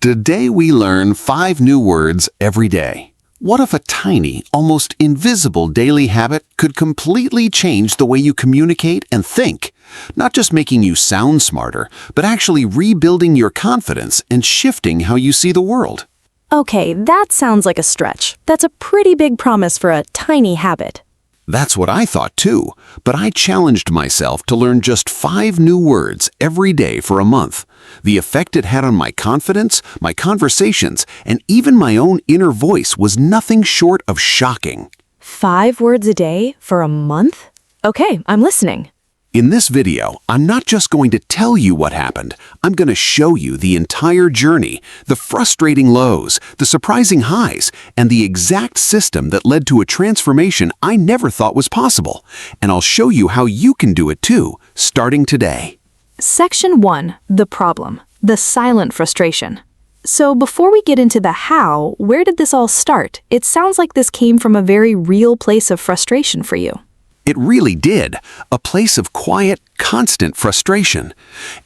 Today we learn 5 new words every day. What if a tiny, almost invisible daily habit could completely change the way you communicate and think? Not just making you sound smarter, but actually rebuilding your confidence and shifting how you see the world. Okay, that sounds like a stretch. That's a pretty big promise for a tiny habit. That's what I thought too, but I challenged myself to learn just 5 new words every day for a month. The effect it had on my confidence, my conversations, and even my own inner voice was nothing short of shocking. 5 words a day for a month? Okay, I'm listening. In this video, I'm not just going to tell you what happened. I'm going to show you the entire journey, the frustrating lows, the surprising highs, and the exact system that led to a transformation I never thought was possible. And I'll show you how you can do it too, starting today. Section 1, the problem, the silent frustration. So before we get into the how, where did this all start? It sounds like this came from a very real place of frustration for you. It really did. A place of quiet, constant frustration.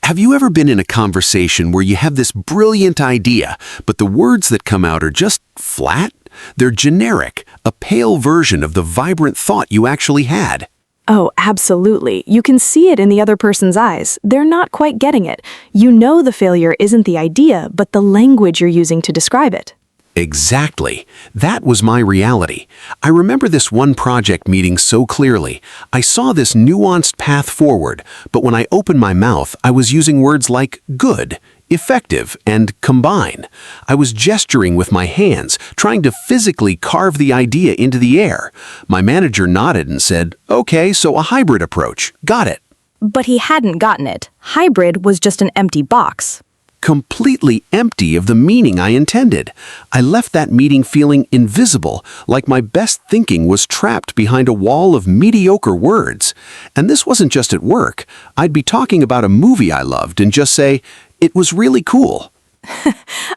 Have you ever been in a conversation where you have this brilliant idea, but the words that come out are just flat? They're generic, a pale version of the vibrant thought you actually had. Oh, absolutely. You can see it in the other person's eyes. They're not quite getting it. You know the failure isn't the idea, but the language you're using to describe it. Exactly. That was my reality. I remember this one project meeting so clearly. I saw this nuanced path forward, but when I opened my mouth, I was using words like good, effective, and combine. I was gesturing with my hands, trying to physically carve the idea into the air. My manager nodded and said, "Okay, so a hybrid approach. Got it." But he hadn't gotten it. Hybrid was just an empty box. Completely empty of the meaning I intended. I left that meeting feeling invisible, like my best thinking was trapped behind a wall of mediocre words. And this wasn't just at work. I'd be talking about a movie I loved and just say, "It was really cool."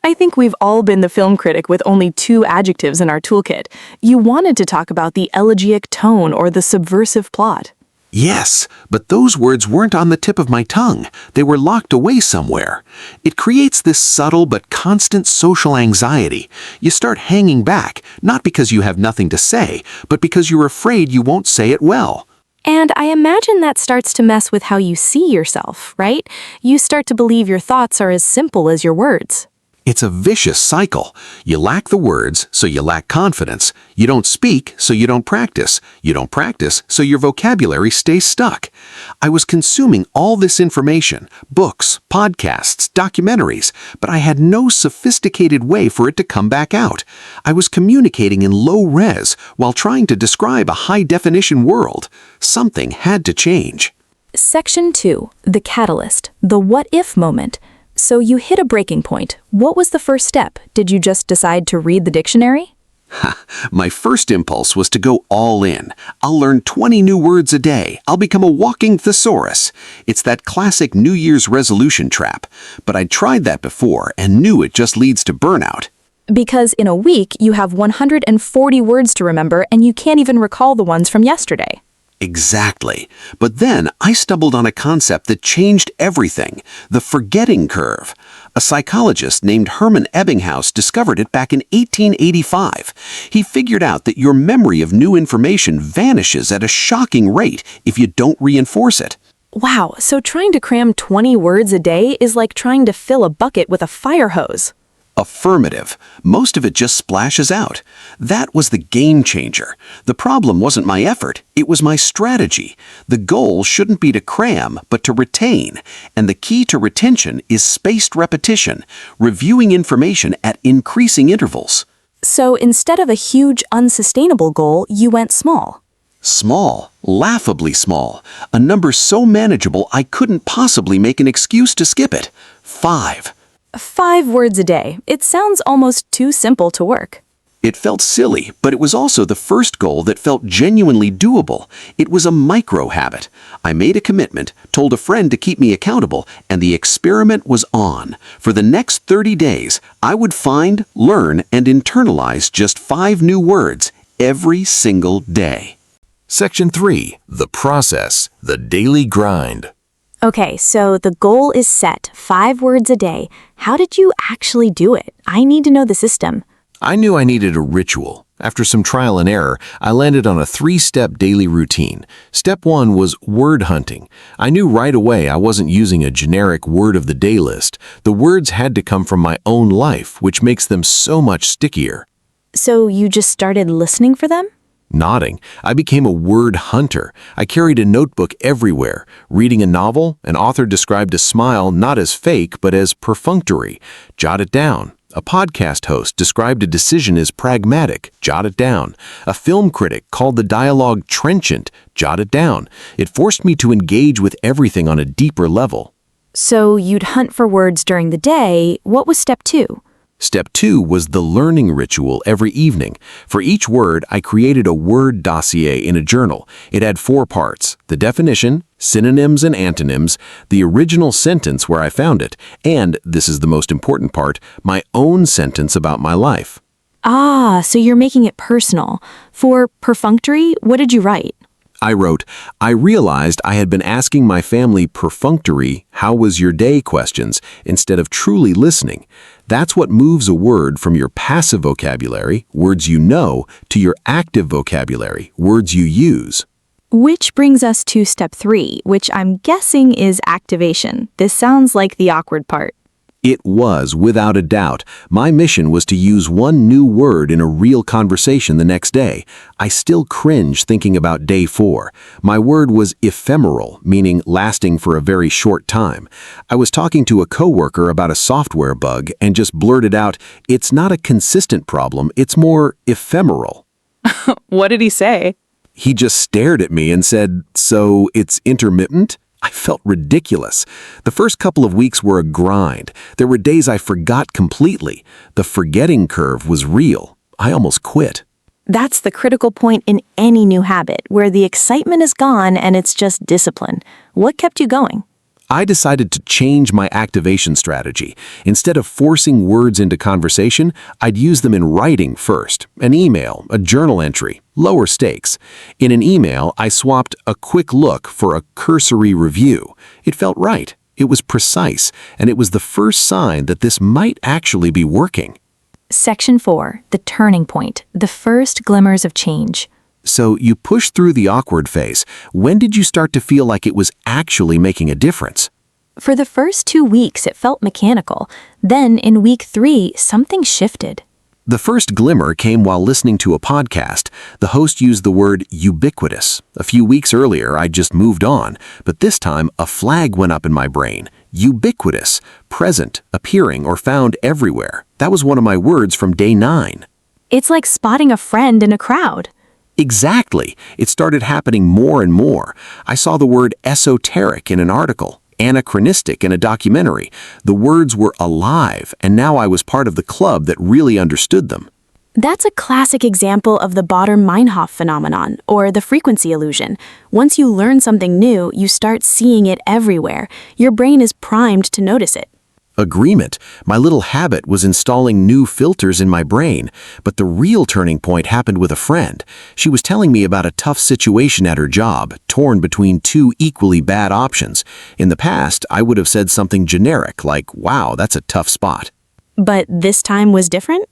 I think we've all been the film critic with only 2 adjectives in our toolkit. You wanted to talk about the elegiac tone or the subversive plot. Yes, but those words weren't on the tip of my tongue. They were locked away somewhere. It creates this subtle but constant social anxiety. You start hanging back, not because you have nothing to say, but because you're afraid you won't say it well. And I imagine that starts to mess with how you see yourself, right? You start to believe your thoughts are as simple as your words. It's a vicious cycle. You lack the words, so you lack confidence. You don't speak, so you don't practice. You don't practice, so your vocabulary stays stuck. I was consuming all this information, books, podcasts, documentaries, but I had no sophisticated way for it to come back out. I was communicating in low res while trying to describe a high-definition world. Something had to change. Section 2, the catalyst, the what-if moment. So you hit a breaking point. What was the first step? Did you just decide to read the dictionary? My first impulse was to go all in. I'll learn 20 new words a day. I'll become a walking thesaurus. It's that classic New Year's resolution trap. But I'd tried that before and knew it just leads to burnout. Because in a week, you have 140 words to remember and you can't even recall the ones from yesterday. Exactly. But then I stumbled on a concept that changed everything, the forgetting curve. A psychologist named Hermann Ebbinghaus discovered it back in 1885. He figured out that your memory of new information vanishes at a shocking rate if you don't reinforce it. Wow, so trying to cram 20 words a day is like trying to fill a bucket with a fire hose. Affirmative. Most of it just splashes out. That was the game changer. The problem wasn't my effort, it was my strategy. The goal shouldn't be to cram, but to retain. And the key to retention is spaced repetition, reviewing information at increasing intervals. So instead of a huge, unsustainable goal, you went small. Small, laughably small. A number so manageable I couldn't possibly make an excuse to skip it. 5. 5 words a day. It sounds almost too simple to work. It felt silly, but it was also the first goal that felt genuinely doable. It was a micro habit. I made a commitment, told a friend to keep me accountable, and the experiment was on. For the next 30 days, I would find, learn, and internalize just 5 new words every single day. Section 3, the process, the daily grind. Okay, so the goal is set, 5 words a day. How did you actually do it? I need to know the system. I knew I needed a ritual. After some trial and error, I landed on a 3-step daily routine. Step 1 was word hunting. I knew right away I wasn't using a generic word of the day list. The words had to come from my own life, which makes them so much stickier. So you just started listening for them? Nodding, I became a word hunter. I carried a notebook everywhere. Reading a novel, an author described a smile not as fake, but as perfunctory. Jot it down. A podcast host described a decision as pragmatic. Jot it down. A film critic called the dialogue trenchant. Jot it down. It forced me to engage with everything on a deeper level. So you'd hunt for words during the day. What was step 2? Step 2 was the learning ritual every evening. For each word, I created a word dossier in a journal. It had 4 parts: the definition, synonyms and antonyms, the original sentence where I found it, and, this is the most important part, my own sentence about my life. Ah, so you're making it personal. For perfunctory, what did you write? I wrote, I realized I had been asking my family perfunctory, how was your day questions, instead of truly listening. That's what moves a word from your passive vocabulary, words you know, to your active vocabulary, words you use. Which brings us to step 3, which I'm guessing is activation. This sounds like the awkward part. It was, without a doubt. My mission was to use one new word in a real conversation the next day. I still cringe thinking about day 4. My word was ephemeral, meaning lasting for a very short time. I was talking to a coworker about a software bug and just blurted out, "It's not a consistent problem, it's more ephemeral." What did he say? He just stared at me and said, "So it's intermittent?" I felt ridiculous. The first couple of weeks were a grind. There were days I forgot completely. The forgetting curve was real. I almost quit. That's the critical point in any new habit, where the excitement is gone and it's just discipline. What kept you going? I decided to change my activation strategy. Instead of forcing words into conversation, I'd use them in writing first. An email, a journal entry, lower stakes. In an email, I swapped a quick look for a cursory review. It felt right. It was precise, and it was the first sign that this might actually be working. Section 4, the turning point, the first glimmers of change. So you pushed through the awkward phase. When did you start to feel like it was actually making a difference? For the first 2 weeks, it felt mechanical. Then, in week 3, something shifted. The first glimmer came while listening to a podcast. The host used the word ubiquitous. A few weeks earlier, I'd just moved on, but this time a flag went up in my brain. Ubiquitous, present, appearing, or found everywhere. That was one of my words from day 9. It's like spotting a friend in a crowd. Exactly. It started happening more and more. I saw the word esoteric in an article, anachronistic in a documentary. The words were alive, and now I was part of the club that really understood them. That's a classic example of the Baader-Meinhof phenomenon, or the frequency illusion. Once you learn something new, you start seeing it everywhere. Your brain is primed to notice it. Agreement. My little habit was installing new filters in my brain, but the real turning point happened with a friend. She was telling me about a tough situation at her job, torn between 2 equally bad options. In the past, I would have said something generic like, "Wow, that's a tough spot." But this time was different?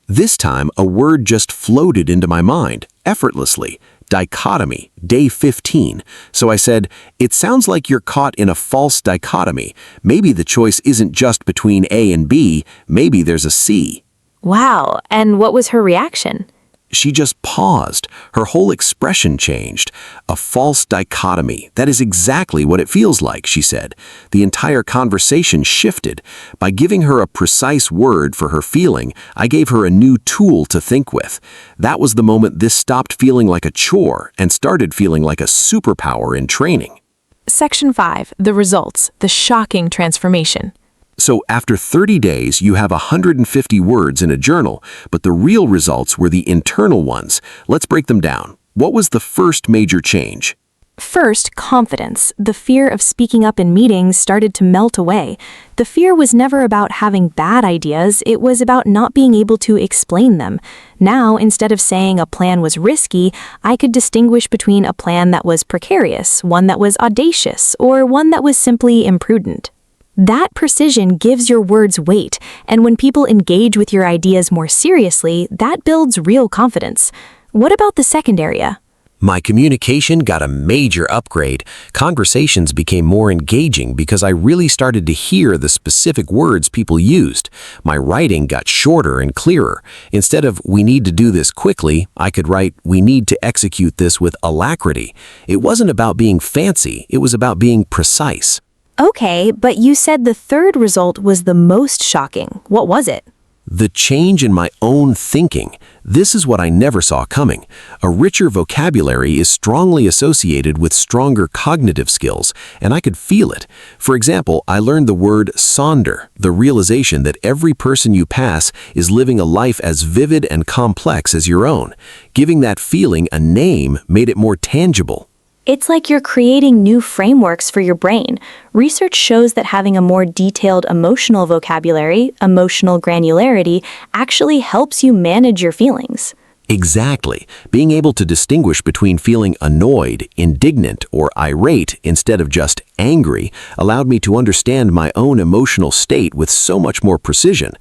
This time, a word just floated into my mind, effortlessly. Dichotomy, day 15. So I said, "It sounds like you're caught in a false dichotomy. Maybe the choice isn't just between A and B, maybe there's a C." Wow, and what was her reaction? She just paused. Her whole expression changed. "A false dichotomy. That is exactly what it feels like," she said. The entire conversation shifted. By giving her a precise word for her feeling, I gave her a new tool to think with. That was the moment this stopped feeling like a chore and started feeling like a superpower in training. Section 5, the results, the shocking transformation. So after 30 days, you have 150 words in a journal, but the real results were the internal ones. Let's break them down. What was the first major change? First, confidence. The fear of speaking up in meetings started to melt away. The fear was never about having bad ideas, it was about not being able to explain them. Now, instead of saying a plan was risky, I could distinguish between a plan that was precarious, one that was audacious, or one that was simply imprudent. That precision gives your words weight, and when people engage with your ideas more seriously, that builds real confidence. What about the second area? My communication got a major upgrade. Conversations became more engaging because I really started to hear the specific words people used. My writing got shorter and clearer. Instead of, "We need to do this quickly," I could write, "We need to execute this with alacrity." It wasn't about being fancy, it was about being precise. Okay, but you said the third result was the most shocking. What was it? The change in my own thinking. This is what I never saw coming. A richer vocabulary is strongly associated with stronger cognitive skills, and I could feel it. For example, I learned the word sonder, the realization that every person you pass is living a life as vivid and complex as your own. Giving that feeling a name made it more tangible. It's like you're creating new frameworks for your brain. Research shows that having a more detailed emotional vocabulary, emotional granularity, actually helps you manage your feelings. Exactly. Being able to distinguish between feeling annoyed, indignant, or irate instead of just angry allowed me to understand my own emotional state with so much more precision.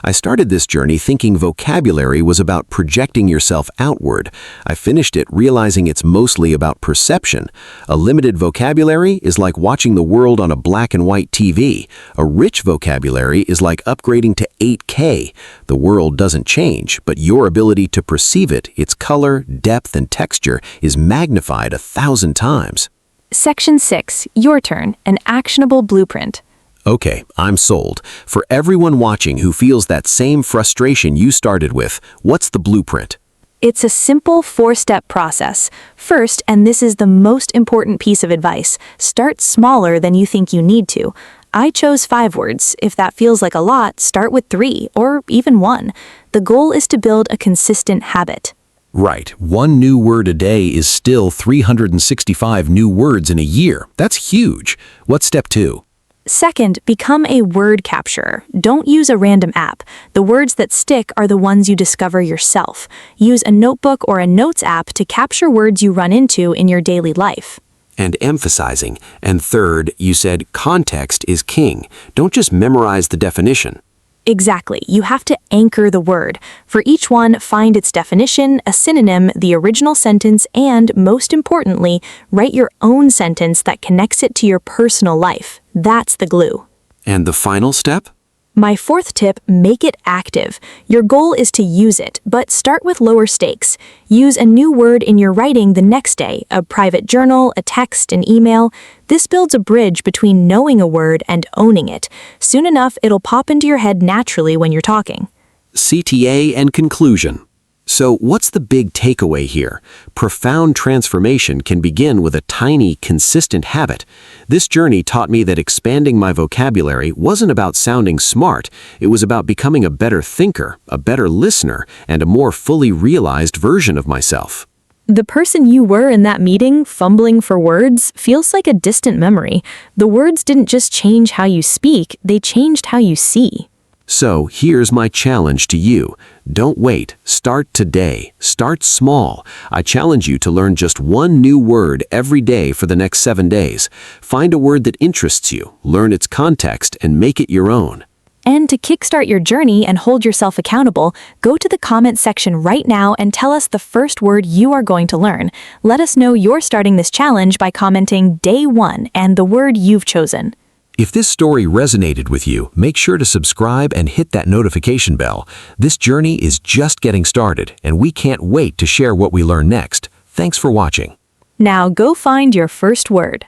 I started this journey thinking vocabulary was about projecting yourself outward. I finished it realizing it's mostly about perception. A limited vocabulary is like watching the world on a black and white TV. A rich vocabulary is like upgrading to 8K. The world doesn't change, but your ability to perceive it, its color, depth, and texture is magnified 1,000 times. Section 6, your turn, an actionable blueprint. Okay, I'm sold. For everyone watching who feels that same frustration you started with, what's the blueprint? It's a simple 4-step process. First, and this is the most important piece of advice, start smaller than you think you need to. I chose 5 words. If that feels like a lot, start with 3 or even 1. The goal is to build a consistent habit. Right, 1 new word a day is still 365 new words in a year. That's huge. What's step 2? Second, become a word capturer. Don't use a random app. The words that stick are the ones you discover yourself. Use a notebook or a notes app to capture words you run into in your daily life. And emphasizing. And third, you said context is king. Don't just memorize the definition. Exactly. You have to anchor the word. For each one, find its definition, a synonym, the original sentence, and, most importantly, write your own sentence that connects it to your personal life. That's the glue. And the final step? My 4th tip, make it active. Your goal is to use it, but start with lower stakes. Use a new word in your writing the next day, a private journal, a text, an email. This builds a bridge between knowing a word and owning it. Soon enough, it'll pop into your head naturally when you're talking. CTA and conclusion. So what's the big takeaway here? Profound transformation can begin with a tiny, consistent habit. This journey taught me that expanding my vocabulary wasn't about sounding smart. It was about becoming a better thinker, a better listener, and a more fully realized version of myself. The person you were in that meeting, fumbling for words, feels like a distant memory. The words didn't just change how you speak, they changed how you see. So here's my challenge to you. Don't wait. Start today. Start small. I challenge you to learn just 1 new word every day for the next 7 days. Find a word that interests you, learn its context, and make it your own. And to kickstart your journey and hold yourself accountable, go to the comment section right now and tell us the first word you are going to learn. Let us know you're starting this challenge by commenting Day 1 and the word you've chosen. If this story resonated with you, make sure to subscribe and hit that notification bell. This journey is just getting started, and we can't wait to share what we learn next. Thanks for watching. Now go find your first word.